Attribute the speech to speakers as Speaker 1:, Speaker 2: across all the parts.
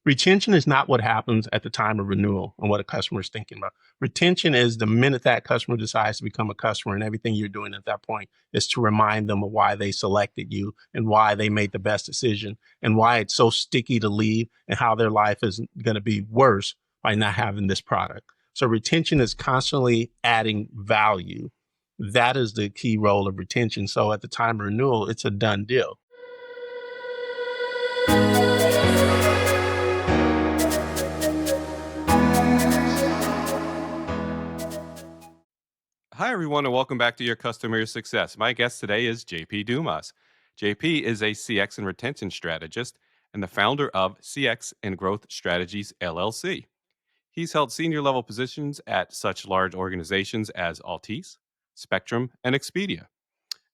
Speaker 1: Retention is not what happens at the time of renewal and what a customer is thinking about. Retention is the minute that customer decides to become a customer, and everything you're doing at that point is to remind them of why they selected you and why they made the best decision and why it's so sticky to leave and how their life is going to be worse by not having this product. So retention is constantly adding value. That is the key role of retention. So at the time of renewal, it's a done deal.
Speaker 2: Hi, everyone, and welcome back to Your Customer Success. My guest today is JP Dumas. JP is a CX and retention strategist and the founder of CX and Growth Strategies, LLC. He's held senior level positions at such large organizations as Altice, Spectrum, and Expedia.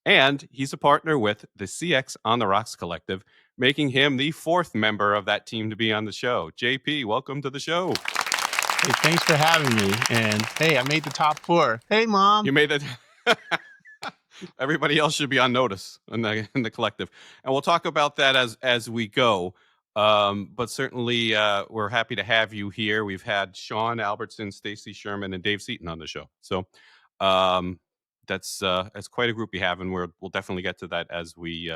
Speaker 2: And he's a partner with the CX on the Rocks Collective, making him the fourth member of that team to be on the show. JP, welcome to the show.
Speaker 1: Hey, thanks for having me. And hey, I made the top 4. Hey, Mom.
Speaker 2: You made that. Everybody else should be on notice in the collective, and we'll talk about that as we go. But certainly, we're happy to have you here. We've had Sean Albertson, Stacy Sherman, and Dave Seaton on the show. So that's quite a group we have, and we'll definitely get to that as we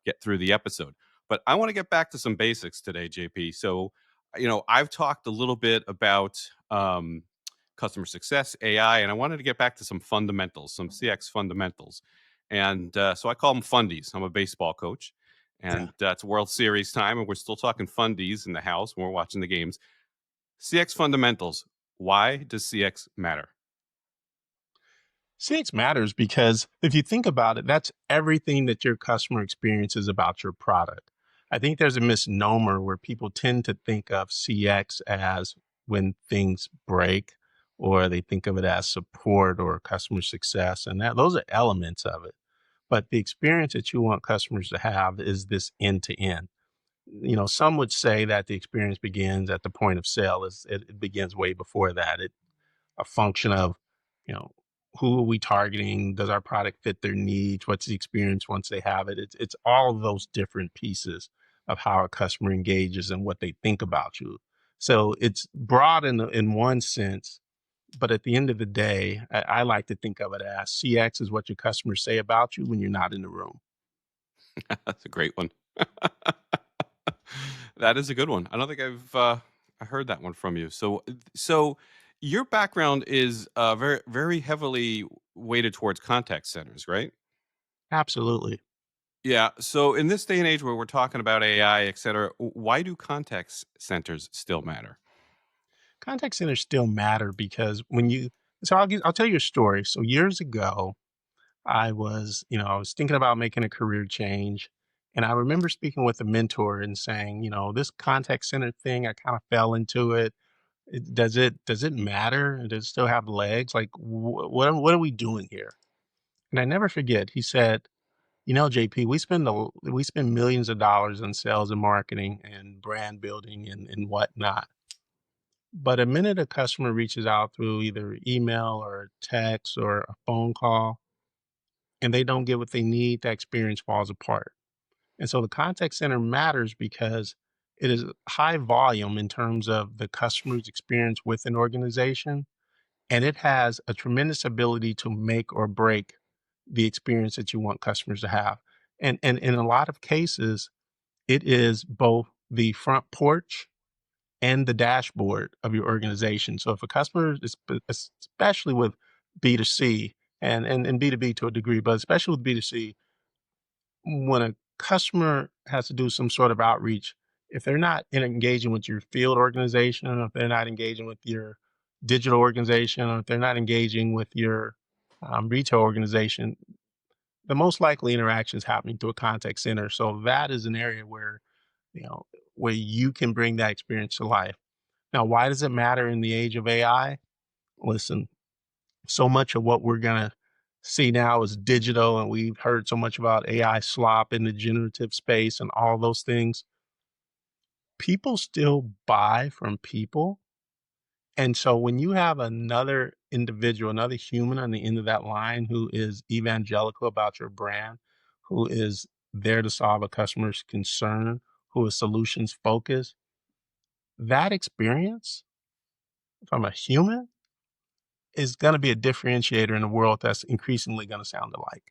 Speaker 2: get through the episode. But I want to get back to some basics today, JP. So, I've talked a little bit about customer success, AI, and I wanted to get back to some fundamentals, some CX fundamentals. And so I call them Fundies. I'm a baseball coach, and it's World Series time, and we're still talking Fundies in the house when we're watching the games. CX fundamentals. Why does CX matter?
Speaker 1: CX matters because if you think about it, that's everything that your customer experiences about your product. I think there's a misnomer where people tend to think of CX as when things break, or they think of it as support or customer success, and those are elements of it. But the experience that you want customers to have is this end-to-end. Some would say that the experience begins at the point of sale. It begins way before that. It's a function of, who are we targeting? Does our product fit their needs? What's the experience once they have it? It's all of those different pieces of how a customer engages and what they think about you. So it's broad in one sense, but at the end of the day, I like to think of it as CX is what your customers say about you when you're not in the room.
Speaker 2: That's a great one. That is a good one. I don't think I've heard that one from you. So your background is very, very heavily weighted towards contact centers, right?
Speaker 1: Absolutely.
Speaker 2: Yeah. So in this day and age where we're talking about AI, et cetera, why do contact centers still matter?
Speaker 1: Contact centers still matter because I'll tell you a story. So years ago, I was thinking about making a career change. And I remember speaking with a mentor and saying, this contact center thing, I kind of fell into it. Does it matter? Does it still have legs? Like, what are we doing here? And I never forget, he said, JP, we spend millions of dollars in sales and marketing and brand building and whatnot. But a minute a customer reaches out through either email or text or a phone call, and they don't get what they need, that experience falls apart. And so the contact center matters because it is high volume in terms of the customer's experience with an organization, and it has a tremendous ability to make or break the experience that you want customers to have. And in a lot of cases, it is both the front porch and the dashboard of your organization. So if a customer, especially with B2C and B2B to a degree, but especially with B2C, when a customer has to do some sort of outreach, if they're not engaging with your field organization, or if they're not engaging with your digital organization, or if they're not engaging with your retail organization, the most likely interaction is happening through a contact center. So that is an area where you can bring that experience to life. Now, why does it matter in the age of AI? Listen, so much of what we're going to see now is digital, and we've heard so much about AI slop in the generative space and all those things. People still buy from people. And so when you have another individual, another human on the end of that line who is evangelical about your brand, who is there to solve a customer's concern, who is solutions focused, that experience from a human is going to be a differentiator in a world that's increasingly going to sound alike.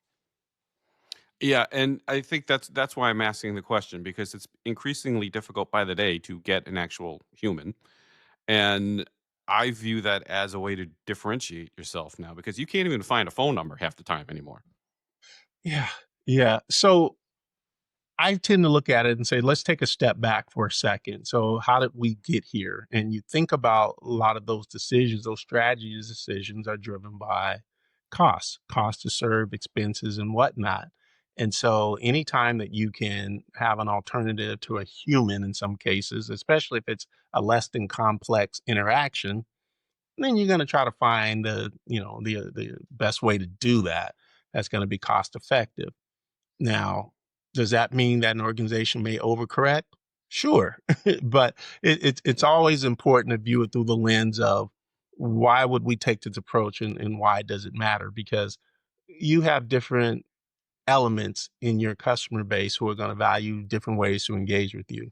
Speaker 2: Yeah, and I think that's why I'm asking the question, because it's increasingly difficult by the day to get an actual human. And I view that as a way to differentiate yourself now, because you can't even find a phone number half the time anymore.
Speaker 1: Yeah. Yeah. So I tend to look at it and say, let's take a step back for a second. So, how did we get here? And you think about a lot of those decisions, those strategies decisions are driven by cost to serve, expenses, and whatnot. And so, anytime that you can have an alternative to a human in some cases, especially if it's a less than complex interaction, then you're going to try to find the best way to do that. That's going to be cost effective. Now, does that mean that an organization may overcorrect? Sure, but it's always important to view it through the lens of why would we take this approach and why does it matter? Because you have different elements in your customer base who are going to value different ways to engage with you.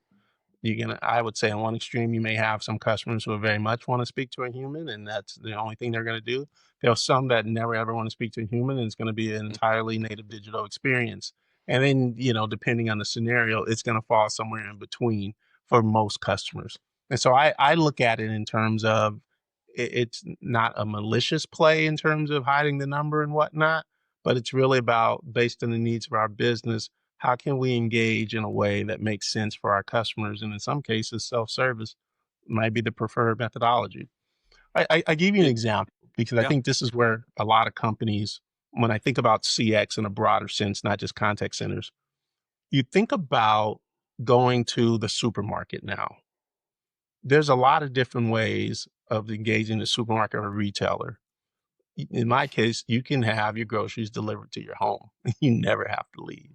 Speaker 1: I would say on one extreme, you may have some customers who very much want to speak to a human, and that's the only thing they're going to do. There are some that never ever want to speak to a human, and it's going to be an entirely native digital experience. And then, depending on the scenario, it's going to fall somewhere in between for most customers. And so I look at it in terms of it's not a malicious play in terms of hiding the number and whatnot, but it's really about based on the needs of our business, how can we engage in a way that makes sense for our customers? And in some cases, self-service might be the preferred methodology. I give you an
Speaker 2: Y-
Speaker 1: example because I
Speaker 2: Yeah.
Speaker 1: think this is where a lot of companies, when I think about CX in a broader sense, not just contact centers, you think about going to the supermarket now. There's a lot of different ways of engaging the supermarket or retailer. In my case, you can have your groceries delivered to your home. You never have to leave.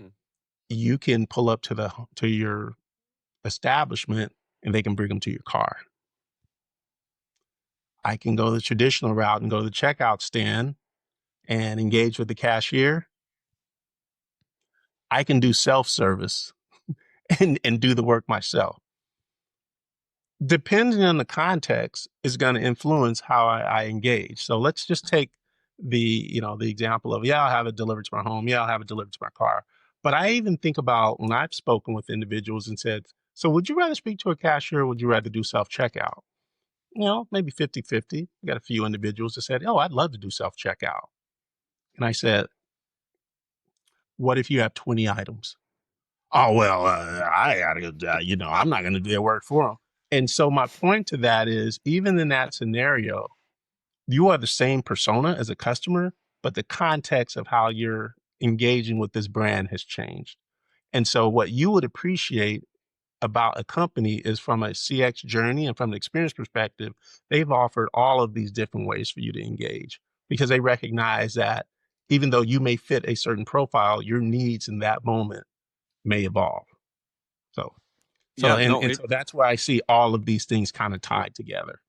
Speaker 2: Mm.
Speaker 1: You can pull up to your establishment and they can bring them to your car. I can go the traditional route and go to the checkout stand and engage with the cashier. I can do self-service and do the work myself. Depending on the context is going to influence how I engage. So let's just take the example of, yeah, I'll have it delivered to my home. Yeah, I'll have it delivered to my car. But I even think about when I've spoken with individuals and said, so would you rather speak to a cashier or would you rather do self-checkout? Maybe 50-50. I got a few individuals that said, oh, I'd love to do self-checkout. And I said, what if you have 20 items? Oh, well, I gotta, I'm not going to do their work for them. And so my point to that is, even in that scenario, you are the same persona as a customer, but the context of how you're engaging with this brand has changed. And so what you would appreciate about a company is from a CX journey and from the experience perspective, they've offered all of these different ways for you to engage because they recognize that even though you may fit a certain profile, your needs in that moment may evolve. So, so
Speaker 2: Yeah,
Speaker 1: and,
Speaker 2: no,
Speaker 1: and
Speaker 2: it
Speaker 1: so that's where I see all of these things kind of tied together.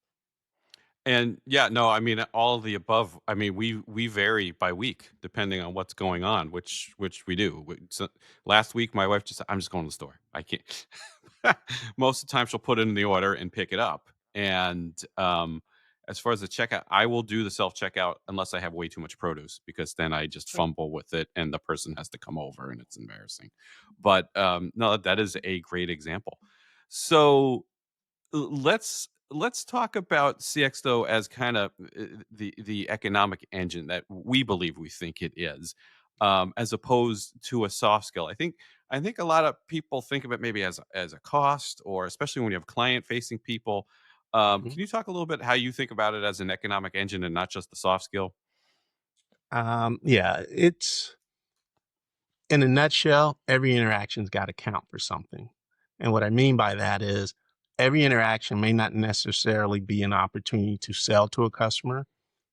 Speaker 2: and yeah, no, I mean all of the above. I mean, we vary by week depending on what's going on, which we do. So last week, my wife just said, I'm just going to the store. I can't. Most of the time, she'll put in the order and pick it up. And as far as the checkout, I will do the self checkout unless I have way too much produce, because then I just fumble with it and the person has to come over and it's embarrassing. But no, that is a great example. So let's talk about CX though as kind of the economic engine that we think it is, as opposed to a soft skill. I think a lot of people think of it maybe as a cost, or especially when you have client facing people.
Speaker 1: Mhm.
Speaker 2: Can you talk a little bit how you think about it as an economic engine and not just the soft skill?
Speaker 1: Yeah, it's in a nutshell, every interaction's got to count for something. And what I mean by that is every interaction may not necessarily be an opportunity to sell to a customer,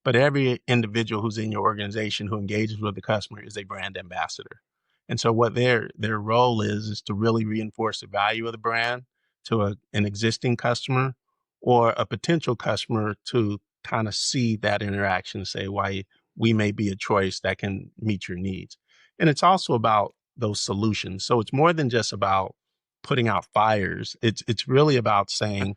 Speaker 1: but every individual who's in your organization who engages with the customer is a brand ambassador. And so what their role is to really reinforce the value of the brand to an existing customer or a potential customer to kind of see that interaction and say why we may be a choice that can meet your needs. And it's also about those solutions. So it's more than just about putting out fires. It's really about saying,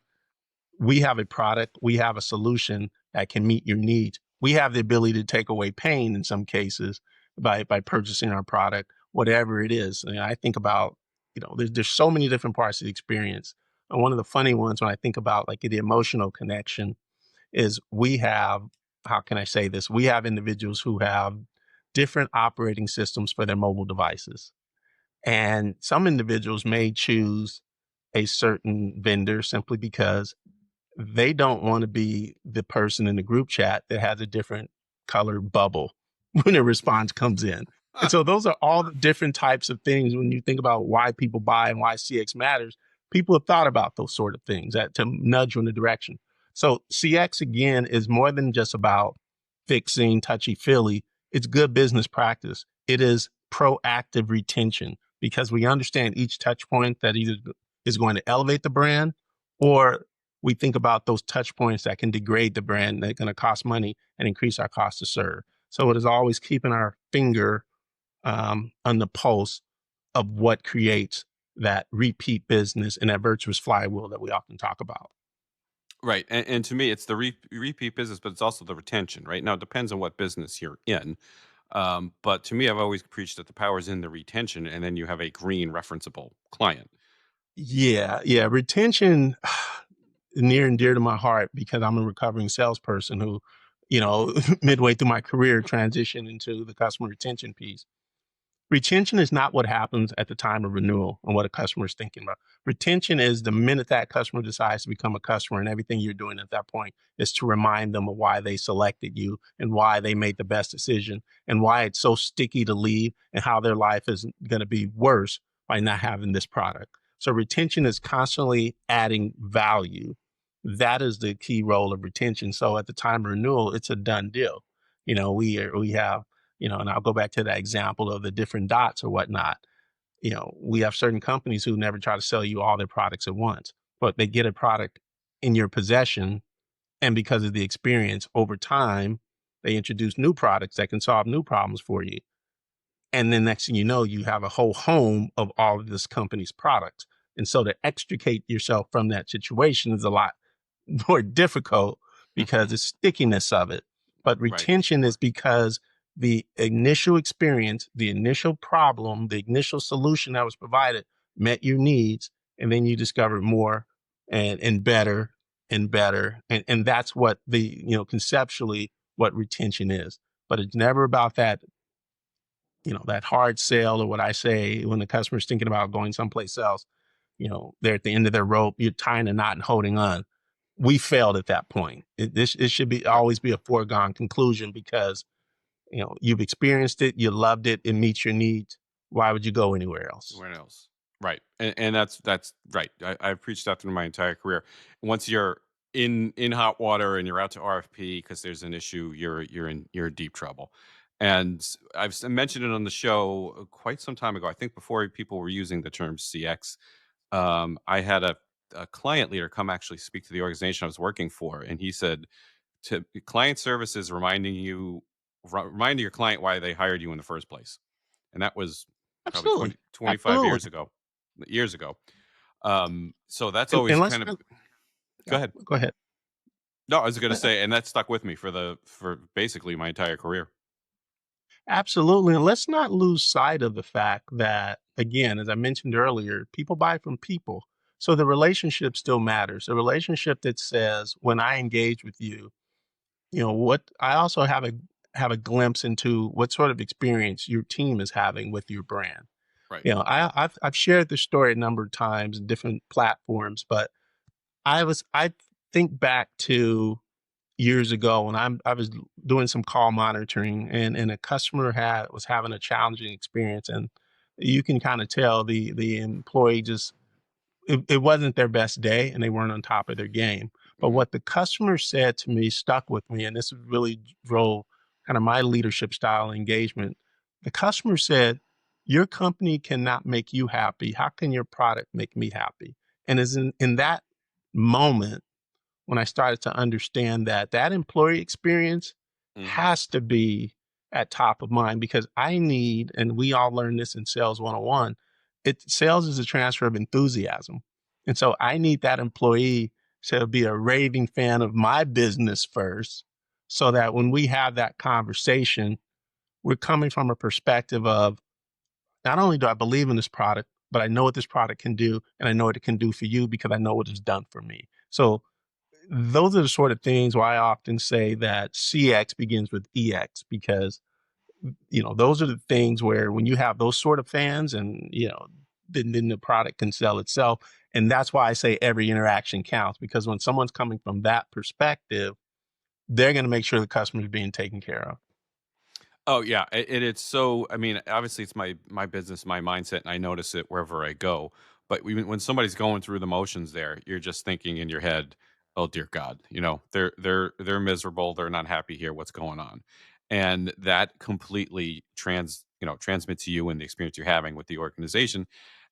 Speaker 1: we have a product, we have a solution that can meet your needs. We have the ability to take away pain in some cases by purchasing our product, whatever it is. And I think about, there's so many different parts of the experience. And one of the funny ones when I think about like the emotional connection is we have, how can I say this? We have individuals who have different operating systems for their mobile devices. And some individuals may choose a certain vendor simply because they don't want to be the person in the group chat that has a different color bubble when a response comes in. And so those are all the different types of things when you think about why people buy and why CX matters. People have thought about those sort of things to nudge you in the direction. So CX again is more than just about fixing touchy-feely. It's good business practice. It is proactive retention because we understand each touch point that either is going to elevate the brand or we think about those touch points that can degrade the brand, that are going to cost money and increase our cost to serve. So it is always keeping our finger on the pulse of what creates that repeat business and that virtuous flywheel that we often talk about.
Speaker 2: Right. And to me, it's the repeat business, but it's also the retention, right? Now, it depends on what business you're in. But to me, I've always preached that the power is in the retention, and then you have a green referenceable client.
Speaker 1: Yeah. Retention near and dear to my heart because I'm a recovering salesperson who, midway through my career transitioned into the customer retention piece. Retention is not what happens at the time of renewal and what a customer is thinking about. Retention is the minute that customer decides to become a customer, and everything you're doing at that point is to remind them of why they selected you and why they made the best decision and why it's so sticky to leave and how their life is going to be worse by not having this product. So retention is constantly adding value. That is the key role of retention. So at the time of renewal, it's a done deal. We have, and I'll go back to that example of the different dots or whatnot. We have certain companies who never try to sell you all their products at once, but they get a product in your possession. And because of the experience over time, they introduce new products that can solve new problems for you. And then next thing you know, you have a whole home of all of this company's products. And so to extricate yourself from that situation is a lot more difficult because the stickiness of it. But
Speaker 2: Right.
Speaker 1: retention is because the initial experience, the initial problem, the initial solution that was provided met your needs, and then you discovered more and better and better. And that's what conceptually what retention is. But it's never about that hard sale or what I say when the customer's thinking about going someplace else, they're at the end of their rope, you're tying a knot and holding on. We failed at that point. It should be
Speaker 2: Right.
Speaker 1: always be a foregone conclusion because, you've experienced it, you loved it, it meets your needs. Why would you go anywhere else?
Speaker 2: Where else? Right. And that's right. I've preached that through my entire career. Once you're in hot water and you're out to RFP because there's an issue, you're in deep trouble. And mentioned it on the show quite some time ago. I think before people were using the term CX. I had a client leader come actually speak to the organization I was working for, and he said to client services reminding your client why they hired you in the first place. And that was probably
Speaker 1: Absolutely.
Speaker 2: 25
Speaker 1: Absolutely.
Speaker 2: years ago. So that's
Speaker 1: And
Speaker 2: always
Speaker 1: let's
Speaker 2: kind of, go
Speaker 1: yeah,
Speaker 2: ahead.
Speaker 1: go ahead.
Speaker 2: No, I was going to say, and that stuck with me for basically my entire career.
Speaker 1: Absolutely. And let's not lose sight of the fact that, again, as I mentioned earlier, people buy from people. So the relationship still matters. A relationship that says, when I engage with you, what I also have a glimpse into what sort of experience your team is having with your brand.
Speaker 2: Right.
Speaker 1: I've shared this story a number of times in different platforms, but I think back to years ago when I was doing some call monitoring and a customer was having a challenging experience, and you can kind of tell the employee just it wasn't their best day and they weren't on top of their game. But
Speaker 2: Hmm.
Speaker 1: what the customer said to me stuck with me, and this really drove kind of my leadership style engagement. The customer said, "Your company cannot make you happy. How can your product make me happy?" And is in that moment when I started to understand that employee experience
Speaker 2: Hmm.
Speaker 1: has to be at top of mind because I need, and we all learn this in Sales 101, sales is a transfer of enthusiasm. And so I need that employee to be a raving fan of my business first, so that when we have that conversation, we're coming from a perspective of, not only do I believe in this product, but I know what this product can do, and I know what it can do for you because I know what it's done for me. So those are the sort of things why I often say that CX begins with EX, because those are the things where when you have those sort of fans, and then the product can sell itself. And that's why I say every interaction counts, because when someone's coming from that perspective, they're going to make sure the customer is being taken care of.
Speaker 2: Oh yeah, it's so. I mean, obviously, it's my business, my mindset, and I notice it wherever I go. But when somebody's going through the motions, there, you're just thinking in your head, "Oh dear God, they're miserable. They're not happy here. What's going on?" And that completely transmits to you and the experience you're having with the organization,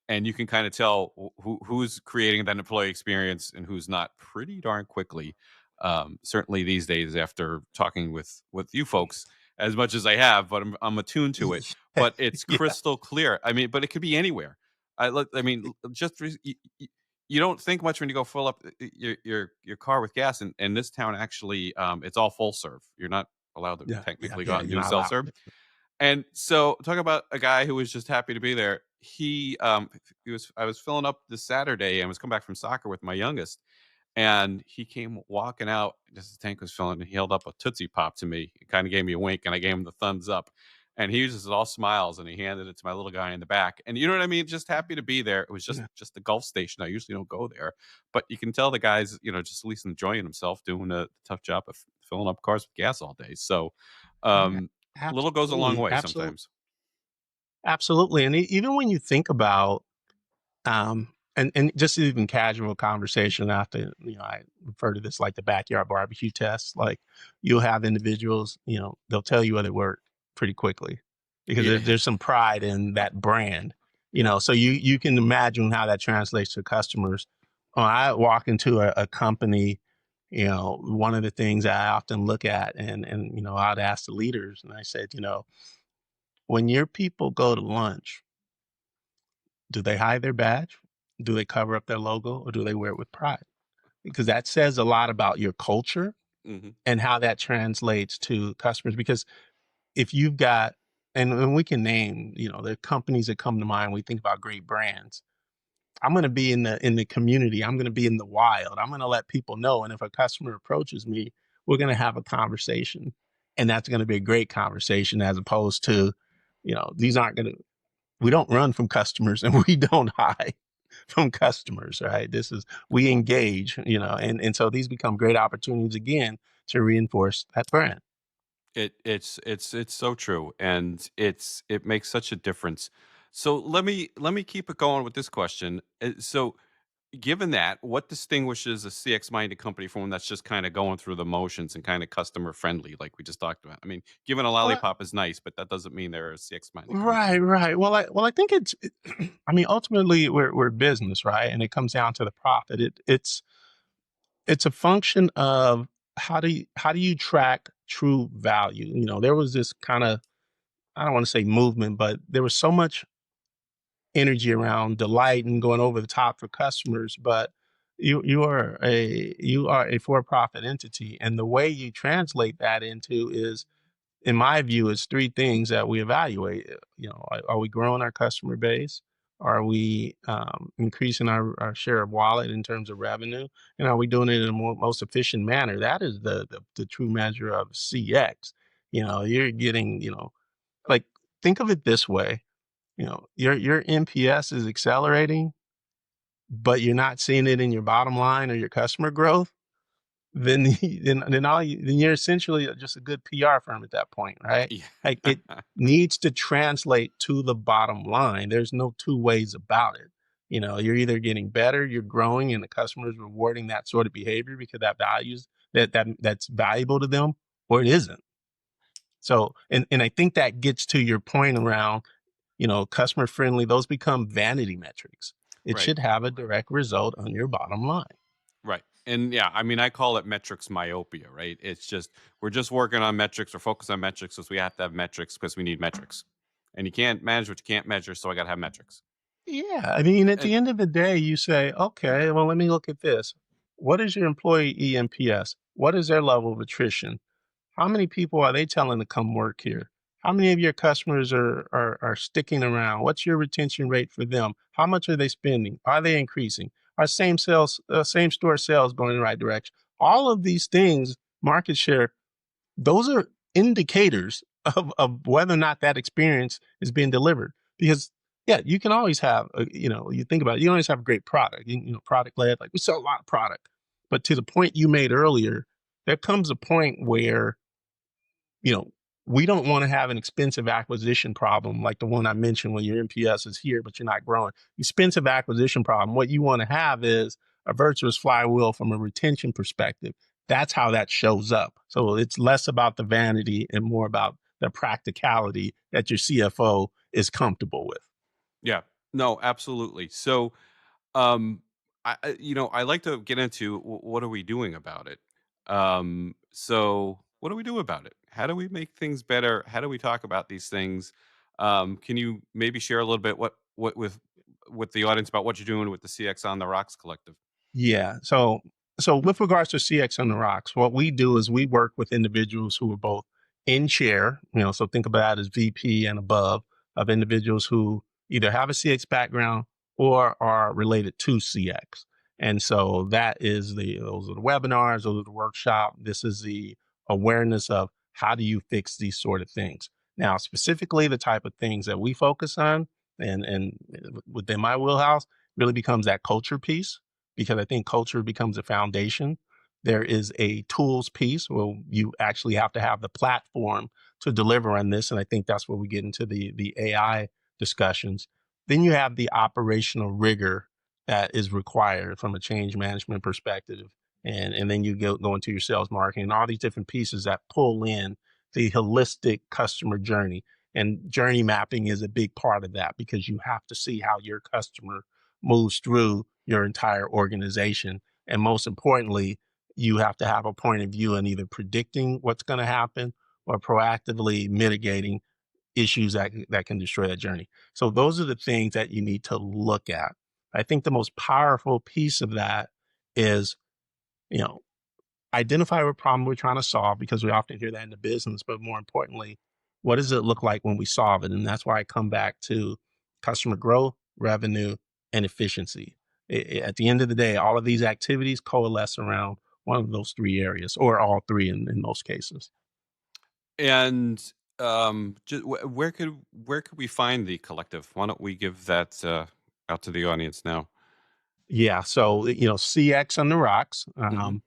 Speaker 2: and you can kind of tell who's creating that employee experience and who's not pretty darn quickly. Certainly these days, after talking with you folks as much as I have, but I'm attuned to it. But it's
Speaker 1: Yeah,
Speaker 2: crystal clear. I mean, but it could be anywhere. I mean, you don't think much when you go fill up your car with gas. And this town actually, it's all full serve. You're not allowed to
Speaker 1: yeah, yeah,
Speaker 2: technically go
Speaker 1: yeah.
Speaker 2: out and
Speaker 1: You're
Speaker 2: do
Speaker 1: not
Speaker 2: self
Speaker 1: allowed
Speaker 2: serve.
Speaker 1: to.
Speaker 2: And so talk about a guy who was just happy to be there. I was filling up this Saturday and was coming back from soccer with my youngest, and he came walking out just the tank was filling, and he held up a Tootsie Pop to me. He kind of gave me a wink, and I gave him the thumbs up. And he was just all smiles, and he handed it to my little guy in the back. And you know what I mean? Just happy to be there. It was just
Speaker 1: Yeah,
Speaker 2: just the Gulf station. I usually don't go there, but you can tell the guy's just at least enjoying himself doing a tough job of filling up cars with gas all day. So,
Speaker 1: yeah,
Speaker 2: um, little goes a long
Speaker 1: absolutely,
Speaker 2: way
Speaker 1: absolutely,
Speaker 2: sometimes.
Speaker 1: absolutely. And even when you think about, and just even casual conversation after, I refer to this like the backyard barbecue test. Like, you'll have individuals, they'll tell you whether it worked pretty quickly, because
Speaker 2: Yeah.
Speaker 1: there's some pride in that brand. So you can imagine how that translates to customers. When I walk into a company, one of the things I often look at, and I'd ask the leaders, and I said, when your people go to lunch, do they hide their badge? Do they cover up their logo, or do they wear it with pride? Because that says a lot about your culture
Speaker 2: Hmm.
Speaker 1: and how that translates to customers. Because if you've got, and we can name, the companies that come to mind when we think about great brands. I'm going to be in the community. I'm going to be in the wild. I'm going to let people know. And if a customer approaches me, we're going to have a conversation, and that's going to be a great conversation, as opposed to, these aren't going to. We don't run from customers, and we don't hide from customers, right? We engage, and so these become great opportunities again to reinforce that brand.
Speaker 2: It's so true, and it makes such a difference. So let me keep it going with this question. So given that, what distinguishes a CX minded company from one that's just kind of going through the motions and kind of customer friendly, like we just talked about? I mean, giving a
Speaker 1: Well,
Speaker 2: lollipop is nice, but that doesn't mean they're a CX minded
Speaker 1: right,
Speaker 2: company.
Speaker 1: right. Well, I think I mean, ultimately, we're business, right? And it comes down to the profit. It's a function of how do you track true value. There was this kind of, I don't want to say movement, but there was so much energy around delight and going over the top for customers. But you are a for-profit entity, and the way you translate that into is, in my view, is three things that we evaluate. Are we growing our customer base? Are we increasing our share of wallet in terms of revenue? And are we doing it in a most efficient manner? That is the true measure of CX. You're getting, like, think of it this way. Your NPS is accelerating, but you're not seeing it in your bottom line or your customer growth. Then then you're essentially just a good PR firm at that point, right?
Speaker 2: Yeah.
Speaker 1: Like, it needs to translate to the bottom line. There's no two ways about it. You're either getting better, you're growing, and the customer is rewarding that sort of behavior because that's valuable to them, or it isn't. So, and I think that gets to your point around, customer friendly. Those become vanity metrics. It
Speaker 2: Right.
Speaker 1: should have a direct result on your bottom line.
Speaker 2: Right. And yeah, I mean, I call it metrics myopia, right? It's just we're just working on metrics or focus on metrics because we have to have metrics because we need metrics. And you can't manage what you can't measure, so I got to have metrics.
Speaker 1: Yeah, I mean, at
Speaker 2: And
Speaker 1: the end of the day, you say, okay, well, let me look at this. What is your employee EMPS? What is their level of attrition? How many people are they telling to come work here? How many of your customers are sticking around? What's your retention rate for them? How much are they spending? Are they increasing? Are same store sales going in the right direction? All of these things, market share, those are indicators of whether or not that experience is being delivered. Because yeah, you can always have you think about it, you always have a great product, product led, like we sell a lot of product. But to the point you made earlier, there comes a point where you know, we don't want to have an expensive acquisition problem like the one I mentioned when your NPS is here, but you're not growing. Expensive acquisition problem. What you want to have is a virtuous flywheel from a retention perspective. That's how that shows up. So it's less about the vanity and more about the practicality that your CFO is comfortable with.
Speaker 2: yeah, no, absolutely. So, um, I like to get into what are we doing about it. So what do we do about it? How do we make things better? How do we talk about these things? Can you maybe share a little bit what with the audience about what you're doing with the CX on the Rocks Collective?
Speaker 1: Yeah. So with regards to CX on the Rocks, what we do is we work with individuals who are both in chair, so think about it as VP and above of individuals who either have a CX background or are related to CX. And so that is those are the webinars, those are the workshop. This is the awareness of how do you fix these sort of things. Now, specifically the type of things that we focus on and within my wheelhouse really becomes that culture piece because I think culture becomes a foundation. There is a tools piece where you actually have to have the platform to deliver on this. And I think that's where we get into the AI discussions. Then you have the operational rigor that is required from a change management perspective. And then you go into your sales marketing and all these different pieces that pull in the holistic customer journey. And journey mapping is a big part of that because you have to see how your customer moves through your entire organization. And most importantly, you have to have a point of view in either predicting what's going to happen or proactively mitigating issues that can destroy that journey. So those are the things that you need to look at. I think the most powerful piece of that is, you know, identify what problem we're trying to solve because we often hear that in the business, but more importantly, what does it look like when we solve it? And that's why I come back to customer growth, revenue, and efficiency. At the end of the day, all of these activities coalesce around one of those three areas, or all three in most cases.
Speaker 2: And where could we find the collective? Why don't we give that out to the audience now?
Speaker 1: Yeah. So, CX on the rocks.
Speaker 2: Hmm.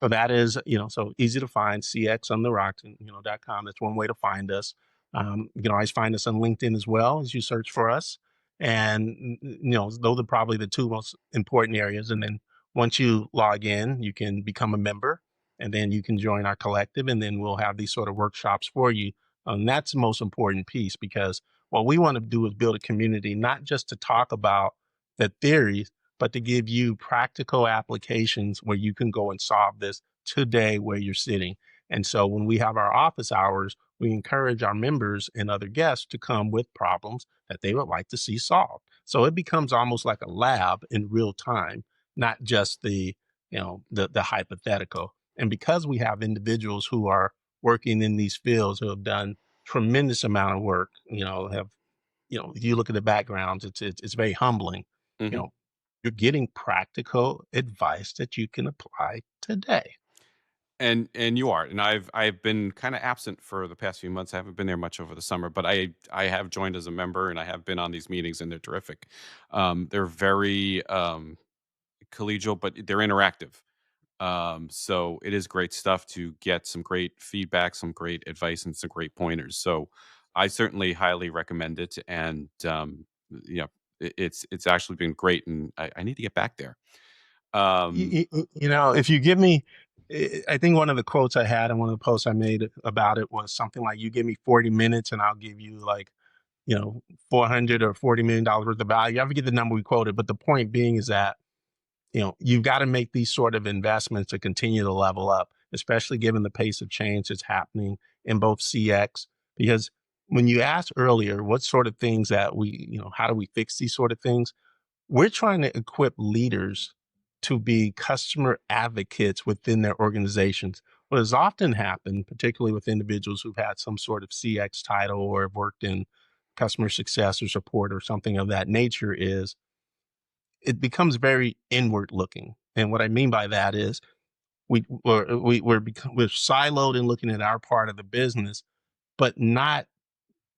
Speaker 1: So that is, so easy to find CX on the rocks and, .com. That's one way to find us. You can always find us on LinkedIn as well as you search for us. And, those are probably the two most important areas. And then once you log in, you can become a member and then you can join our collective and then we'll have these sort of workshops for you. And that's the most important piece because what we want to do is build a community, not just to talk about the theories, but to give you practical applications where you can go and solve this today where you're sitting. And so when we have our office hours, we encourage our members and other guests to come with problems that they would like to see solved. So it becomes almost like a lab in real time, not just the hypothetical. And because we have individuals who are working in these fields who have done tremendous amount of work, if you look at the backgrounds, it's very humbling. You
Speaker 2: Hmm.
Speaker 1: know, you're getting practical advice that you can apply today.
Speaker 2: And you are, and I've been kind of absent for the past few months. I haven't been there much over the summer, but I have joined as a member, and I have been on these meetings, and they're terrific. They're very collegial, but they're interactive. So it is great stuff to get some great feedback, some great advice, and some great pointers. So I certainly highly recommend it. And it's actually been great, and I need to get back there. Um,
Speaker 1: If you give me, I think one of the quotes I had and one of the posts I made about it was something like, "You give me 40 minutes, and I'll give you like, 400 or $40 million worth of value." I forget the number we quoted, but the point being is that you've got to make these sort of investments to continue to level up, especially given the pace of change that's happening in both CX, because when you asked earlier, what sort of things that how do we fix these sort of things? We're trying to equip leaders to be customer advocates within their organizations. What has often happened, particularly with individuals who've had some sort of CX title or have worked in customer success or support or something of that nature, is it becomes very inward looking. And what I mean by that is we're siloed in looking at our part of the business, but not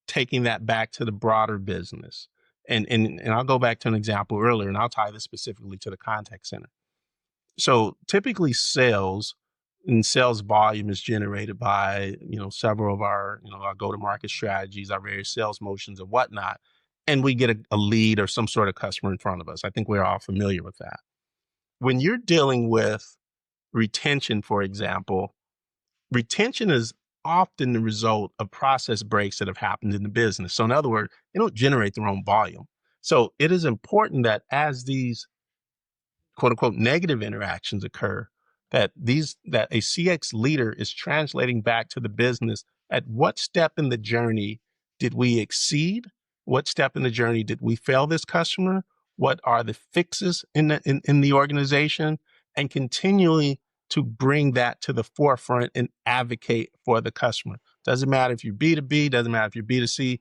Speaker 1: taking that back to the broader business. And I'll go back to an example earlier, and I'll tie this specifically to the contact center. So typically sales and sales volume is generated by, several of our go-to-market strategies, our various sales motions and whatnot. And we get a lead or some sort of customer in front of us. I think we're all familiar with that. When you're dealing with retention, for example, retention is often the result of process breaks that have happened in the business. So in other words, they don't generate their own volume. So it is important that as these quote unquote negative interactions occur, that a CX leader is translating back to the business at what step in the journey did we exceed? What step in the journey did we fail this customer? What are the fixes in the organization? And continually to bring that to the forefront and advocate for the customer. Doesn't matter if you're B2B, doesn't matter if you're B2C,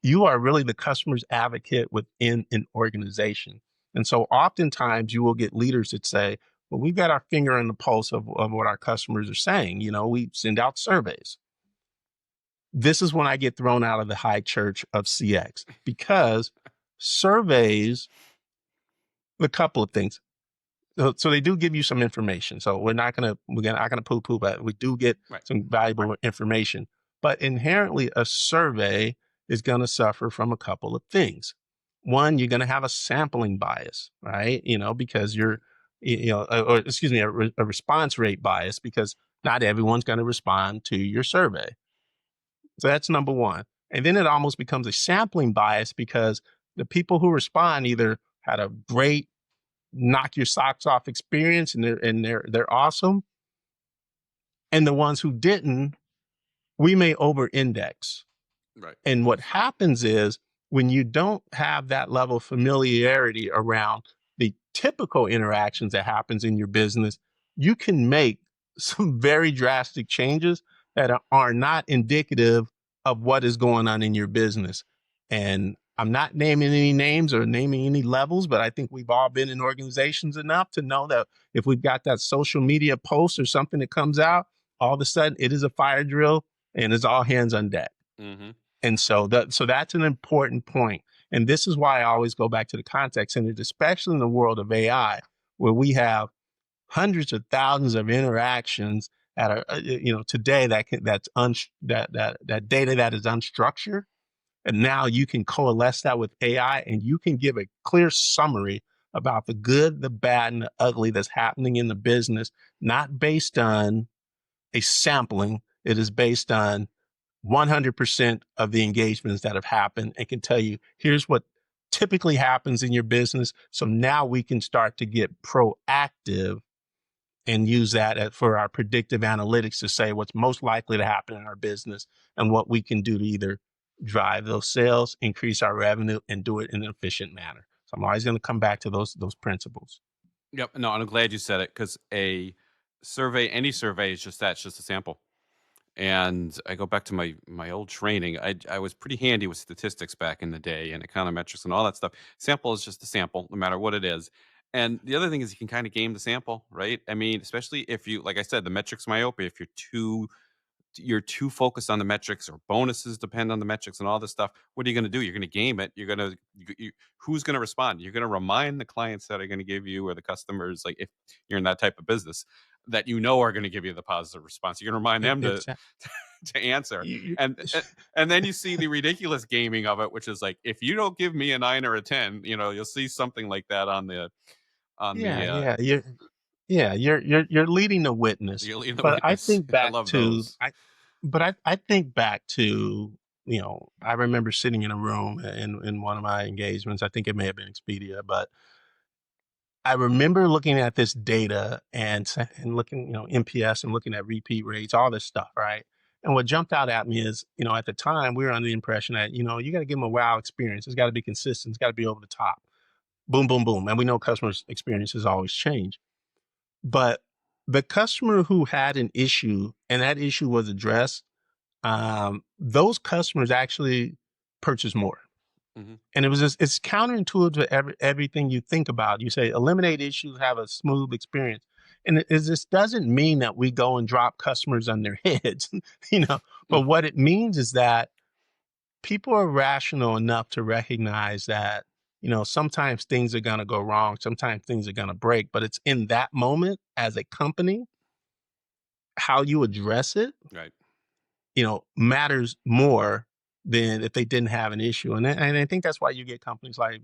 Speaker 1: you are really the customer's advocate within an organization. And so oftentimes you will get leaders that say, well, we've got our finger on the pulse of what our customers are saying. We send out surveys. This is when I get thrown out of the high church of CX because surveys, a couple of things. So they do give you some information. So we're not gonna poo-poo, but we do get some valuable information. But inherently, a survey is going to suffer from a couple of things. One, you're going to have a sampling bias, right? Because or excuse me, a response rate bias, because not everyone's going to respond to your survey. So that's number one. And then it almost becomes a sampling bias because the people who respond either had a great knock your socks off experience and they're awesome, and the ones who didn't, we may over index.
Speaker 2: Right.
Speaker 1: And what happens is when you don't have that level of familiarity around the typical interactions that happens in your business, you can make some very drastic changes that are not indicative of what is going on in your business. And I'm not naming any names or naming any levels, but I think we've all been in organizations enough to know that if we've got that social media post or something that comes out, all of a sudden it is a fire drill and it's all hands on deck.
Speaker 2: Mm-hmm.
Speaker 1: And so that's an important point. And this is why I always go back to the contact center, especially in the world of AI, where we have hundreds of thousands of interactions that are, today that data that is unstructured. And now you can coalesce that with AI and you can give a clear summary about the good, the bad, and the ugly that's happening in the business, not based on a sampling. It is based on 100% of the engagements that have happened and can tell you, here's what typically happens in your business. So now we can start to get proactive and use that for our predictive analytics to say what's most likely to happen in our business and what we can do to either drive those sales, increase our revenue, and do it in an efficient manner. So I'm always going to come back to those principles.
Speaker 2: Yep. No, and I'm glad you said it because any survey is just that, it's just a sample. And I go back to my old training. I was pretty handy with statistics back in the day and econometrics and all that stuff. Sample is just a sample, no matter what it is. And the other thing is you can kind of game the sample, right? I mean, especially if you, like I said, the metrics myopia, if you're too focused on the metrics or bonuses depend on the metrics and all this stuff, what are you going to do? You're going to game it. Who's going to respond? You're going to remind the clients that are going to give you, or the customers, like if you're in that type of business, that are going to give you the positive response. You're going to remind them to answer. And then you see the ridiculous gaming of it, which is like, if you don't give me a 9 or a 10, you'll see something like that on the
Speaker 1: You're leading the witness.
Speaker 2: you're leading the
Speaker 1: But I
Speaker 2: witness.
Speaker 1: think
Speaker 2: I
Speaker 1: back
Speaker 2: love
Speaker 1: to
Speaker 2: those.
Speaker 1: I think back to, I remember sitting in a room in one of my engagements. I think it may have been Expedia, but I remember looking at this data and looking, NPS and looking at repeat rates, all this stuff, right? And what jumped out at me is, at the time we were under the impression that, you got to give them a wow experience. It's got to be consistent. It's got to be over the top. Boom, boom, boom. And we know customers' experiences always change. But the customer who had an issue and that issue was addressed, those customers actually purchase more.
Speaker 2: Mhm.
Speaker 1: And it's counterintuitive to everything you think about. You say eliminate issues, have a smooth experience. And this doesn't mean that we go and drop customers on their heads, but
Speaker 2: Mhm.
Speaker 1: what it means is that people are rational enough to recognize that, sometimes things are going to go wrong. Sometimes things are going to break, but it's in that moment as a company, how you address it
Speaker 2: Right.
Speaker 1: matters more than if they didn't have an issue. And I think that's why you get companies like,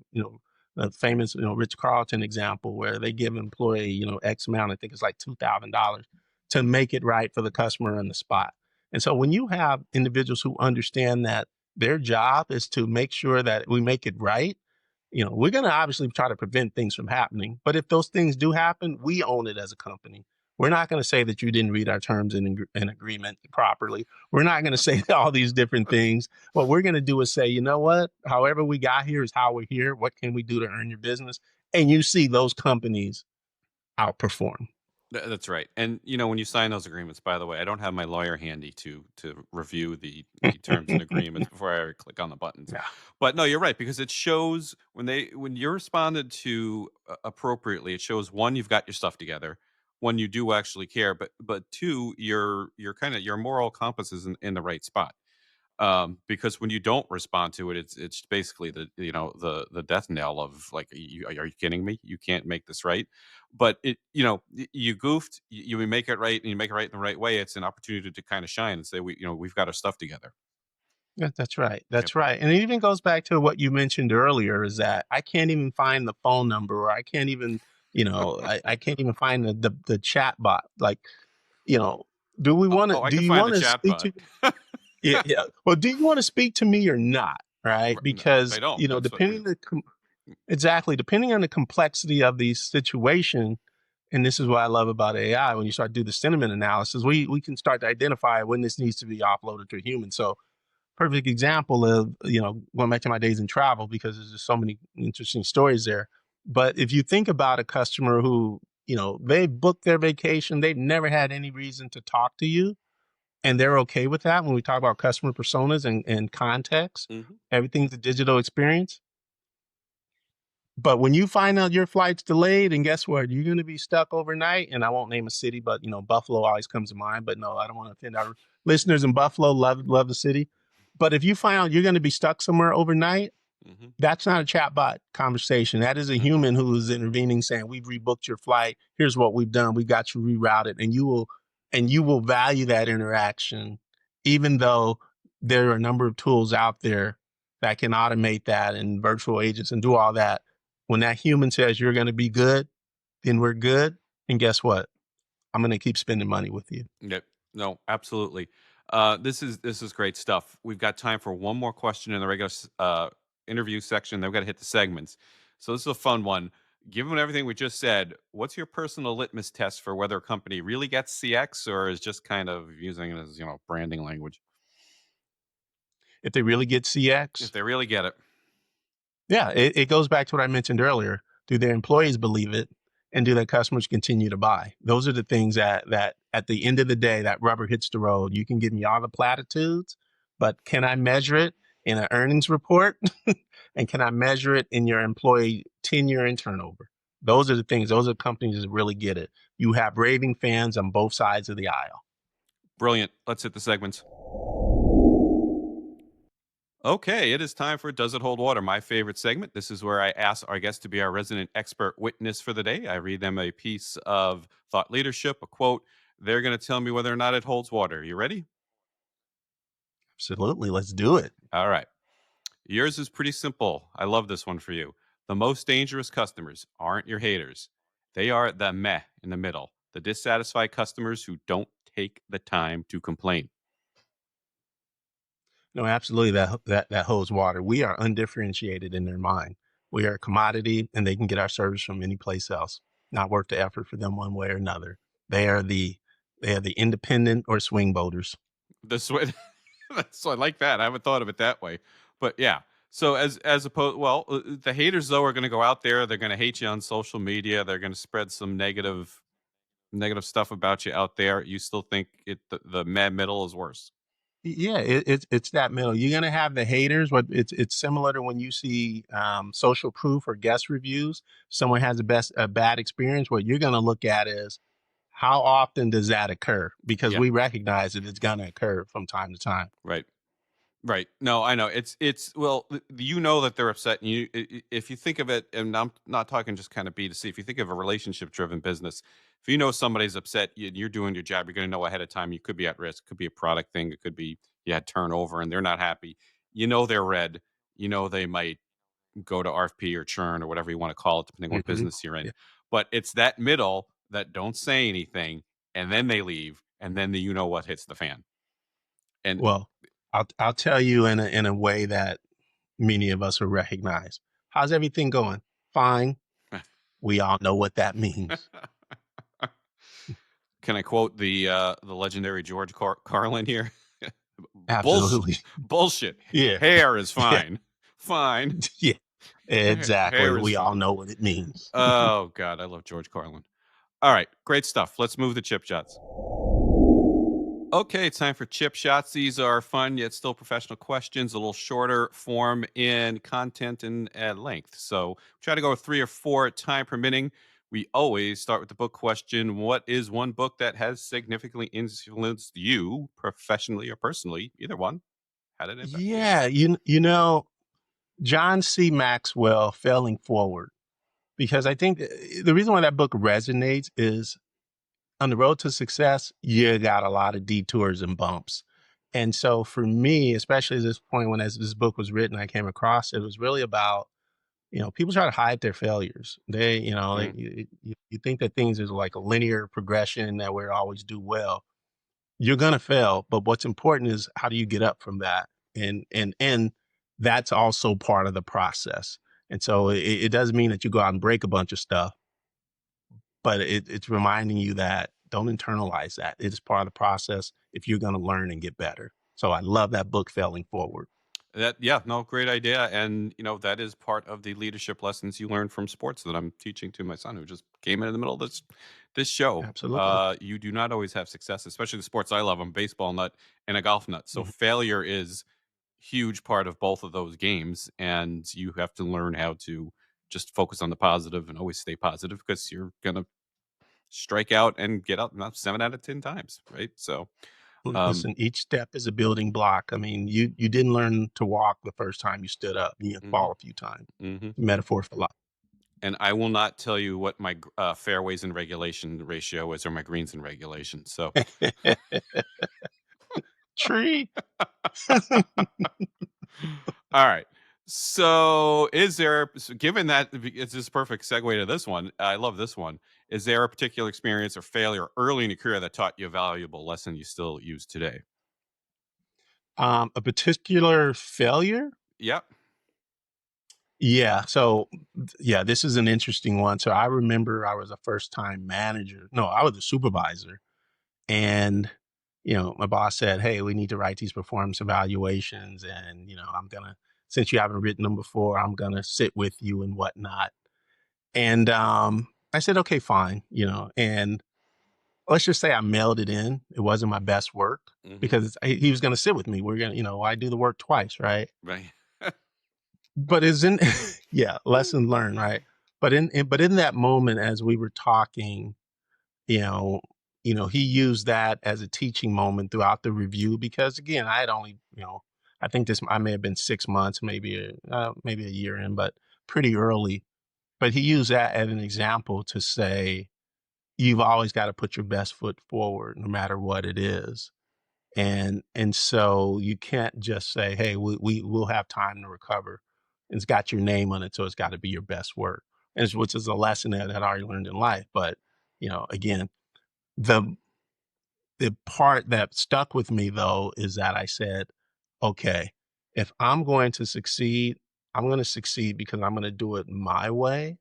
Speaker 1: the famous, Rich Carlton example where they give an employee, X amount, I think it's like $2,000 to make it right for the customer on the spot. And so when you have individuals who understand that their job is to make sure that we make it right, we're going to obviously try to prevent things from happening. But if those things do happen, we own it as a company. We're not going to say that you didn't read our terms and agreement properly. We're not going to say all these different things. What we're going to do is say, you know what? However we got here is how we're here. What can we do to earn your business? And you see those companies outperform.
Speaker 2: That's right. And when you sign those agreements, by the way, I don't have my lawyer handy to review the terms and agreements before I click on the buttons.
Speaker 1: Yeah.
Speaker 2: But no, you're right, because it shows when you're responded to appropriately, it shows, one, you've got your stuff together, one, you do actually care, but two, your moral compass is in the right spot. Because when you don't respond to it, it's basically the death knell of, like, are you kidding me? You can't make this right. But you goofed, you make it right, and you make it right in the right way. It's an opportunity to kind of shine and say, we've got our stuff together.
Speaker 1: Yeah, that's right.
Speaker 2: Yep.
Speaker 1: That's right. And it even goes back to what you mentioned earlier is that I can't even find the phone number or I can't even, I can't even find the chat bot. Like, you know,
Speaker 2: Oh, I
Speaker 1: do
Speaker 2: can
Speaker 1: you
Speaker 2: find the
Speaker 1: want to
Speaker 2: chat
Speaker 1: speak
Speaker 2: bot.
Speaker 1: to yeah, yeah. Well, do you want to speak to me or not? Right?
Speaker 2: No, they
Speaker 1: Because,
Speaker 2: don't. That's what we.
Speaker 1: exactly, depending on the complexity of the situation, and this is what I love about AI, when you start to do the sentiment analysis, we can start to identify when this needs to be offloaded to a human. So perfect example of, going back to my days in travel, because there's just so many interesting stories there. But if you think about a customer who, they booked their vacation, they've never had any reason to talk to you, and they're okay with that when we talk about customer personas and context,
Speaker 2: Mhm.
Speaker 1: everything's a digital experience. But when you find out your flight's delayed, and guess what? You're going to be stuck overnight. And I won't name a city, but Buffalo always comes to mind. But no, I don't want to offend our listeners in Buffalo. Love the city. But if you find out you're going to be stuck somewhere overnight,
Speaker 2: Mhm.
Speaker 1: that's not a chatbot conversation. That is a
Speaker 2: Mhm.
Speaker 1: human who is intervening, saying, "We've rebooked your flight. Here's what we've done. We got you rerouted," and you will value that interaction, even though there are a number of tools out there that can automate that and virtual agents and do all that. When that human says you're going to be good, then we're good. And guess what? I'm going to keep spending money with you.
Speaker 2: Yep. No, absolutely. This is great stuff. We've got time for one more question in the regular interview section. Then we've got to hit the segments. So this is a fun one. Given everything we just said, what's your personal litmus test for whether a company really gets CX or is just kind of using it as branding language?
Speaker 1: If they really get
Speaker 2: If
Speaker 1: CX,
Speaker 2: they really get it.
Speaker 1: yeah, it goes back to what I mentioned earlier. Do their employees believe it? And do their customers continue to buy? Those are the things that at the end of the day, that rubber hits the road. You can give me all the platitudes, but can I measure it in an earnings report? And can I measure it in your employee tenure and turnover? Those are the things, those are companies that really get it. You have raving fans on both sides of the aisle.
Speaker 2: Brilliant. Let's hit the segments. Okay, it is time for Does It Hold Water, my favorite segment. This is where I ask our guests to be our resident expert witness for the day. I read them a piece of thought leadership, a quote. They're going to tell me whether or not it holds water. You ready?
Speaker 1: Absolutely. Let's do it.
Speaker 2: All right. Yours is pretty simple. I love this one for you. The most dangerous customers aren't your haters, they are the meh in the middle, the dissatisfied customers who don't take the time to complain.
Speaker 1: No, absolutely. That holds water. We are undifferentiated in their mind. We are a commodity, and they can get our service from any place else. Not worth the effort for them one way or another. They are the they are the independent or swing voters.
Speaker 2: This way. So I like that. I haven't thought of it that way. But yeah. So as opposed, well, the haters though are going to go out there. They're going to hate you on social media. They're going to spread some negative stuff about you out there. You still think the mad middle is worse?
Speaker 1: Yeah, it's that middle. You're gonna have the haters, but it's similar to when you see social proof or guest reviews. Someone has a bad experience. What you're gonna look at is how often does that occur? Because
Speaker 2: Yeah.
Speaker 1: we recognize that it's gonna occur from time to time.
Speaker 2: Right. Right. No, I know. It's well, you know that they're upset. And if you think of it, and I'm not talking just kind of B2C. If you think of a relationship driven business, if you know somebody's upset, you're doing your job. You're going to know ahead of time. You could be at risk. Could be a product thing. It could be you had turnover and they're not happy. You know they're red. You know they might go to RFP or churn or whatever you want to call it, depending on what
Speaker 1: Hmm.
Speaker 2: business you're in.
Speaker 1: Yeah.
Speaker 2: But it's that middle that don't say anything, and then they leave, and then you know what hits the fan. And
Speaker 1: Well, I'll tell you in a way that many of us will recognize. How's everything going? Fine. We all know what that means.
Speaker 2: can I quote the legendary George Carlin here? Bullshit,
Speaker 1: Absolutely.
Speaker 2: bullshit.
Speaker 1: Yeah.
Speaker 2: Hair is
Speaker 1: Yeah.
Speaker 2: fine, fine.
Speaker 1: Yeah. Exactly.
Speaker 2: Hair is
Speaker 1: We all
Speaker 2: fine.
Speaker 1: know what it means.
Speaker 2: Oh God, I love George Carlin. All right, great stuff. Let's move to chip shots. Okay, time for chip shots. These are fun yet still professional questions, a little shorter form in content and length. So try to go with 3 or 4 time permitting. We always start with the book question. What is one book that has significantly influenced you professionally or personally? Either one. How did it impact you?
Speaker 1: Yeah, you know, John C. Maxwell, Failing Forward, because I think the reason why that book resonates is on the road to success, you got a lot of detours and bumps. And so for me, especially at this point when as this book was written, I came across it was really about, people try to hide their failures.
Speaker 2: Mm,
Speaker 1: You think that things is like a linear progression that we always do well. You're gonna fail, but what's important is how do you get up from that? And that's also part of the process. And so it doesn't mean that you go out and break a bunch of stuff, but it's reminding you that don't internalize that. It is part of the process if you're gonna learn and get better. So I love that book, Failing Forward.
Speaker 2: that yeah, no, great idea. And that is part of the leadership lessons you learn from sports that I'm teaching to my son who just came in the middle of this show.
Speaker 1: Absolutely.
Speaker 2: You do not always have success, especially the sports I love. I'm a baseball nut and a golf nut. So
Speaker 1: Mhm.
Speaker 2: failure is huge part of both of those games. And you have to learn how to just focus on the positive and always stay positive because you're gonna strike out and get up not 7 out of 10 times, right? So um
Speaker 1: Listen, each step is a building block. I mean, you didn't learn to walk the first time you stood up. You
Speaker 2: mhm,
Speaker 1: fall a few times.
Speaker 2: mhm.
Speaker 1: Metaphor for life.
Speaker 2: And I will not tell you what my fairways and regulation ratio is or my greens and regulation. So,
Speaker 1: Tree.
Speaker 2: all right. So, given that it's this perfect segue to this one, I love this one. Is there a particular experience or failure early in your career that taught you a valuable lesson you still use today?
Speaker 1: A particular failure?
Speaker 2: Yep.
Speaker 1: Yeah. So, yeah, this is an interesting one. So I remember I was a first time manager. No, I was a supervisor. And, my boss said, "Hey, we need to write these performance evaluations. And, since you haven't written them before, I'm going to sit with you and whatnot." And I said, "Okay, fine." And let's just say I mailed it in. It wasn't my best work
Speaker 2: Hmm.
Speaker 1: because he was going to sit with me. We're going to, I do the work twice, right?
Speaker 2: Right.
Speaker 1: But isn't yeah, lesson learned, right? But in that moment as we were talking, you know he used that as a teaching moment throughout the review because again, I had only, I think this I may have been 6 months, maybe a year in, but pretty early. But he used that as an example to say, you've always got to put your best foot forward no matter what it is. And so you can't just say, "Hey, we'll have time to recover." It's got your name on it, so it's got to be your best work, which is a lesson that I already learned in life. But again, the the part that stuck with me though is that I said, "Okay, if I'm going to succeed, I'm going to succeed because I'm going to do it my way."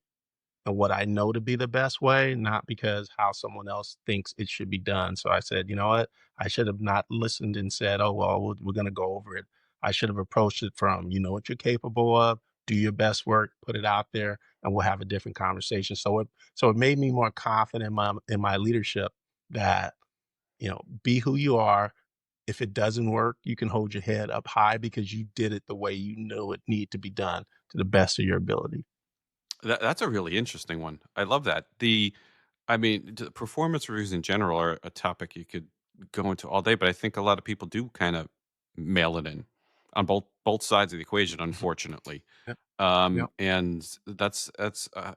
Speaker 1: and what I know to be the best way, not because how someone else thinks it should be done. So I said, you know what? I should have not listened and said, oh, well, we're going to go over it. I should have approached it from, you know what you're capable of, do your best work, put it out there, and we'll have a different conversation. So it made me more confident in my leadership that, be who you are. If it doesn't work, you can hold your head up high because you did it the way you know it need to be done to the best of your ability.
Speaker 2: That's a really interesting one. I love that. I mean, performance reviews in general are a topic you could go into all day, but I think a lot of people do kind of mail it in on both sides of the equation, unfortunately.
Speaker 1: Yep. Yep.
Speaker 2: And that's I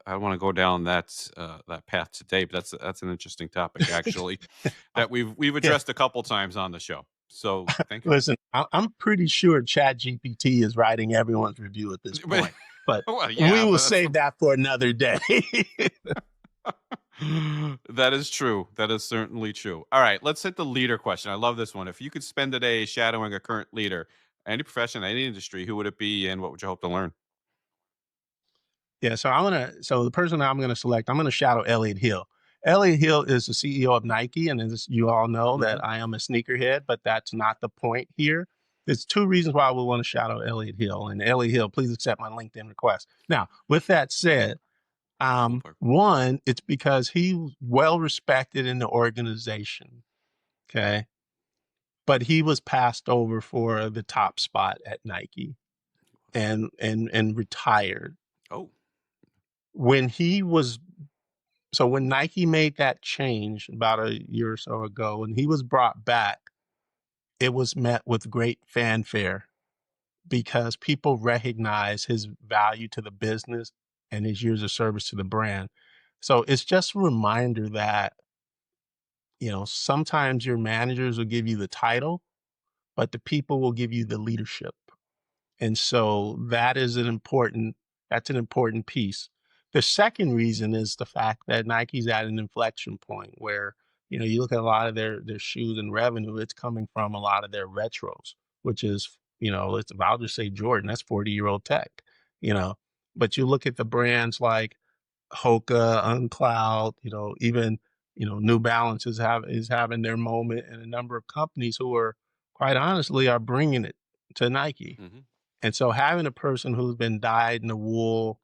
Speaker 2: don't want to go down that path today, but that's an interesting topic actually
Speaker 1: Uh,
Speaker 2: that we've
Speaker 1: yeah.
Speaker 2: addressed a couple times on the show. So thank you.
Speaker 1: Listen, I'm pretty sure ChatGPT is writing everyone's review at this
Speaker 2: But,
Speaker 1: point, but
Speaker 2: well,
Speaker 1: we
Speaker 2: yeah,
Speaker 1: will
Speaker 2: but that's
Speaker 1: save that for another day.
Speaker 2: that is true. That is certainly true. All right, let's hit the leader question. I love this one. If you could spend a day shadowing a current leader, any profession, any industry, who would it be, and what would you hope to learn?
Speaker 1: Yeah, so the person I'm gonna select, I'm gonna shadow Elliot Hill. Elliot Hill is the CEO of Nike, and as you all know,
Speaker 2: Hmm.
Speaker 1: that I am a sneakerhead, but that's not the point here. There's two reasons why we want to shadow Elliot Hill. And Elliot Hill, please accept my LinkedIn request. Now, with that said,
Speaker 2: Go for it.
Speaker 1: one, it's because he's well respected in the organization. Okay. But he was passed over for the top spot at Nike and retired.
Speaker 2: Oh.
Speaker 1: When he was So when Nike made that change about a year or so ago, and he was brought back, it was met with great fanfare because people recognize his value to the business and his years of service to the brand. So it's just a reminder that, sometimes your managers will give you the title, but the people will give you the leadership. And so that's an important piece. The second reason is the fact that Nike's at an inflection point where, you look at a lot of their shoes and revenue, it's coming from a lot of their retros, which is, I'll just say Jordan, that's 40-year-old tech, you know. But you look at the brands like Hoka, Uncloud, even, New Balance is having their moment, and a number of companies who are quite honestly are bringing it to Nike.
Speaker 2: Hmm.
Speaker 1: And so having a person who's been dyed in the wool,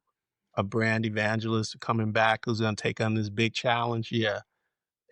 Speaker 1: a brand evangelist coming back who's going to take on this big challenge, yeah,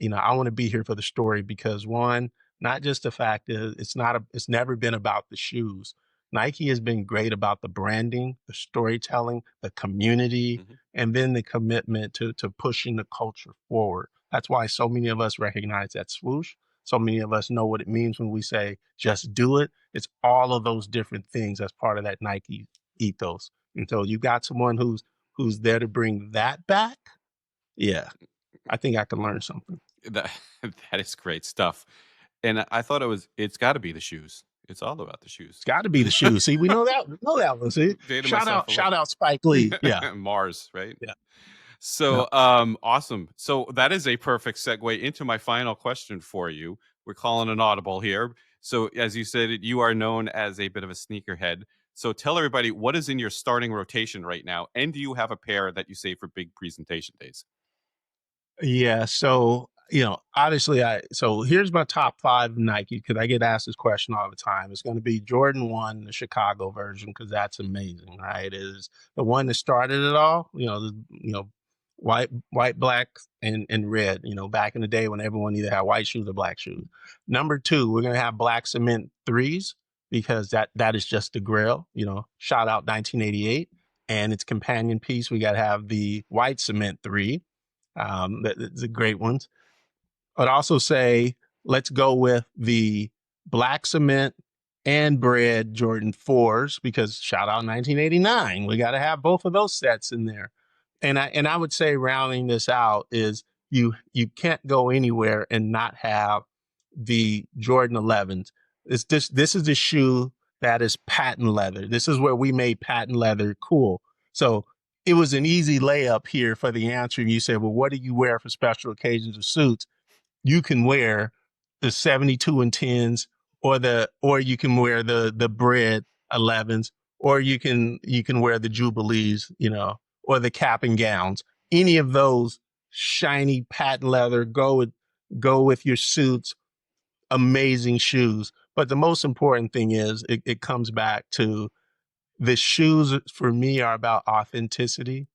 Speaker 1: I want to be here for the story because one, not just the fact is it's never been about the shoes. Nike has been great about the branding, the storytelling, the community,
Speaker 2: Hmm.
Speaker 1: and then the commitment to pushing the culture forward. That's why so many of us recognize that swoosh. So many of us know what it means when we say just do it. It's all of those different things as part of that Nike ethos. And so you got someone who's there to bring that back. Yeah, I think I can learn something.
Speaker 2: That that is great stuff. And I thought it's got to be the shoes. It's all about the shoes.
Speaker 1: It's got to be the shoes. See, we know that one. See,
Speaker 2: Dated myself a little.
Speaker 1: shout out, Spike Lee. Yeah,
Speaker 2: Mars, right?
Speaker 1: yeah, yeah.
Speaker 2: So, awesome. So that is a perfect segue into my final question for you. We're calling an audible here. So, as you said, you are known as a bit of a sneakerhead. So, tell everybody what is in your starting rotation right now, and do you have a pair that you save for big presentation days?
Speaker 1: Yeah. So, obviously so here's my top five Nike because I get asked this question all the time. It's going to be Jordan 1, the Chicago version, because that's amazing, right? It is the one that started it all, white, black, and red, back in the day when everyone either had white shoes or black shoes. Number two, we're going to have black cement threes because that is just the grail, shout out 1988 and its companion piece. We got to have the white cement three that's a great one. I'd also say let's go with the black cement and bread Jordan 4s because shout out 1989. We got to have both of those sets in there. And I would say rounding this out is you can't go anywhere and not have the Jordan 11s. This is a shoe that is patent leather. This is where we made patent leather cool. So it was an easy layup here for the answer. You said, well, what do you wear for special occasions or suits? You can wear the 72 and 10s or you can wear the bread 11s or you can wear the jubilees, or the cap and gowns. any of those shiny patent leather, go with your suits, amazing shoes. But the most important thing is it comes back to the shoes for me are about authenticity,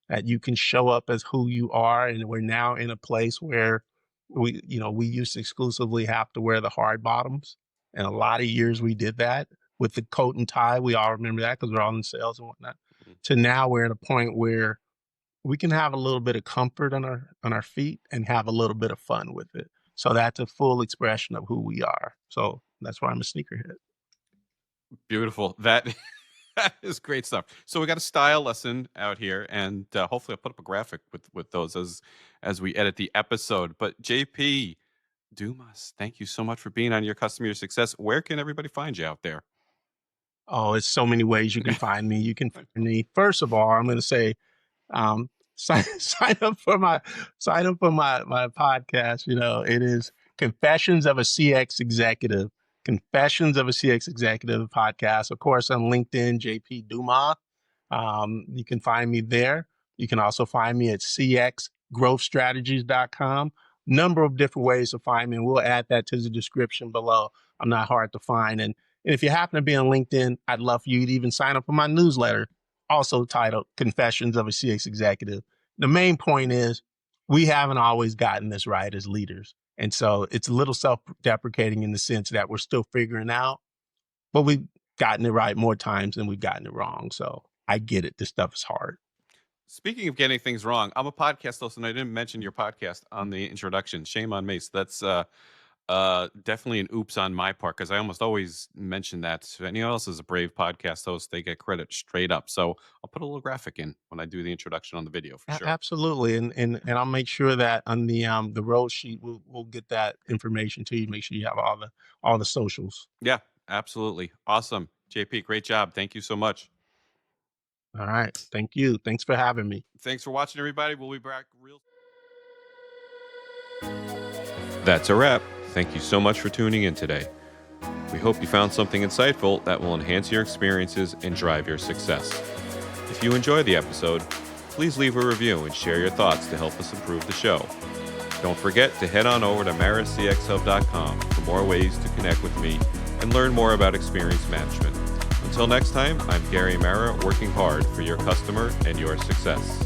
Speaker 1: that you can show up as who you are. And we're now in a place where we used to exclusively have to wear the hard bottoms. And a lot of years we did that with the coat and tie. We all remember that because we're all in sales and whatnot.
Speaker 2: Mhm.
Speaker 1: To now we're at a point where we can have a little bit of comfort on our feet and have a little bit of fun with it. So that's a full expression of who we are. So that's why I'm a sneakerhead.
Speaker 2: Beautiful. That that is great stuff. So we got a style lesson out here, and hopefully I'll put up a graphic with those as we edit the episode. But JP Dumas, thank you so much for being on Your Customer Success. Where can everybody find you out there?
Speaker 1: Oh, it's so many ways you can find me. You can find me. First of all, I'm going to say, sign sign up for my podcast. It is Confessions of a CX Executive. Confessions of a CX Executive podcast. Of course, on LinkedIn, JP Dumas. You can find me there. You can also find me at cxgrowthstrategies.com. Number of different ways to find me, and we'll add that to the description below. I'm not hard to find. And if you happen to be on LinkedIn, I'd love for you to even sign up for my newsletter, also titled Confessions of a CX Executive. The main point is we haven't always gotten this right as leaders. And so it's a little self-deprecating in the sense that we're still figuring out, but we've gotten it right more times than we've gotten it wrong. So I get it. This stuff is hard.
Speaker 2: Speaking of getting things wrong, I'm a podcast host, and I didn't mention your podcast on the introduction. Shame on me. So that's definitely an oops on my part, because I almost always mention that. If anyone else is a brave podcast host, they get credit straight up. So I'll put a little graphic in when I do the introduction on the video for sure.
Speaker 1: Absolutely. And I'll make sure that on the road sheet, we'll get that information to you. Make sure you have all the socials.
Speaker 2: Yeah, absolutely. Awesome. JP, great job. Thank you so much.
Speaker 1: All right. Thank you. Thanks for having me.
Speaker 2: Thanks for watching, everybody. We'll be back real. That's a wrap. Thank you so much for tuning in today. We hope you found something insightful that will enhance your experiences and drive your success. If you enjoyed the episode, please leave a review and share your thoughts to help us improve the show. Don't forget to head on over to marracxhub.com for more ways to connect with me and learn more about experience management. Until next time, I'm Gary Marra, working hard for your customer and your success.